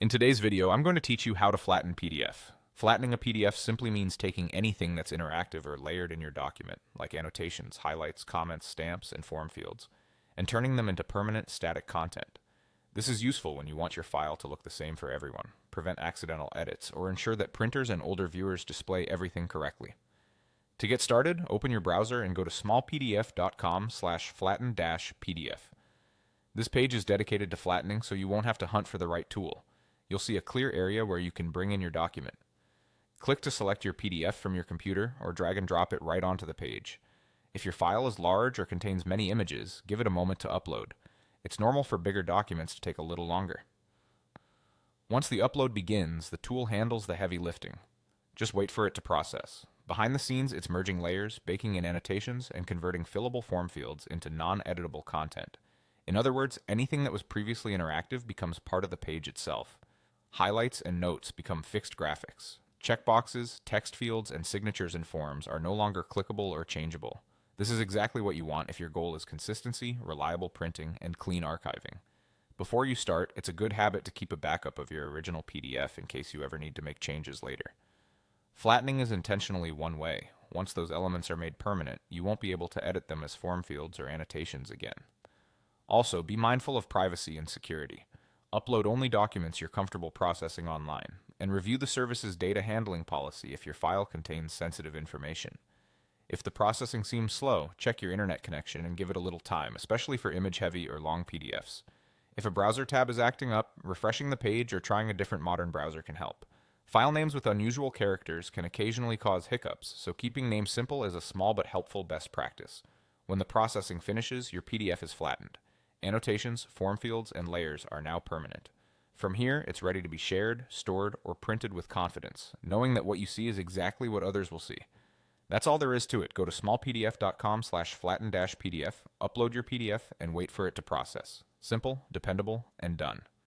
In today's video, I'm going to teach you how to flatten PDF. Flattening a PDF simply means taking anything that's interactive or layered in your document, like annotations, highlights, comments, stamps, and form fields, and turning them into permanent static content. This is useful when you want your file to look the same for everyone, prevent accidental edits, or ensure that printers and older viewers display everything correctly. To get started, open your browser and go to smallpdf.com/flatten-pdf. This page is dedicated to flattening, so you won't have to hunt for the right tool. You'll see a clear area where you can bring in your document. Click to select your PDF from your computer or drag and drop it right onto the page. If your file is large or contains many images, give it a moment to upload. It's normal for bigger documents to take a little longer. Once the upload begins, the tool handles the heavy lifting. Just wait for it to process. Behind the scenes, it's merging layers, baking in annotations, and converting fillable form fields into non-editable content. In other words, anything that was previously interactive becomes part of the page itself. Highlights and notes become fixed graphics. Checkboxes, text fields, and signatures in forms are no longer clickable or changeable. This is exactly what you want if your goal is consistency, reliable printing, and clean archiving. Before you start, it's a good habit to keep a backup of your original PDF in case you ever need to make changes later. Flattening is intentionally one way. Once those elements are made permanent, you won't be able to edit them as form fields or annotations again. Also, be mindful of privacy and security. Upload only documents you're comfortable processing online, and review the service's data handling policy if your file contains sensitive information. If the processing seems slow, check your internet connection and give it a little time, especially for image-heavy or long PDFs. If a browser tab is acting up, refreshing the page or trying a different modern browser can help. File names with unusual characters can occasionally cause hiccups, so keeping names simple is a small but helpful best practice. When the processing finishes, your PDF is flattened. Annotations, form fields, and layers are now permanent. From here, it's ready to be shared, stored, or printed with confidence, knowing that what you see is exactly what others will see. That's all there is to it. Go to smallpdf.com/flatten-pdf, upload your PDF, and wait for it to process. Simple, dependable, and done.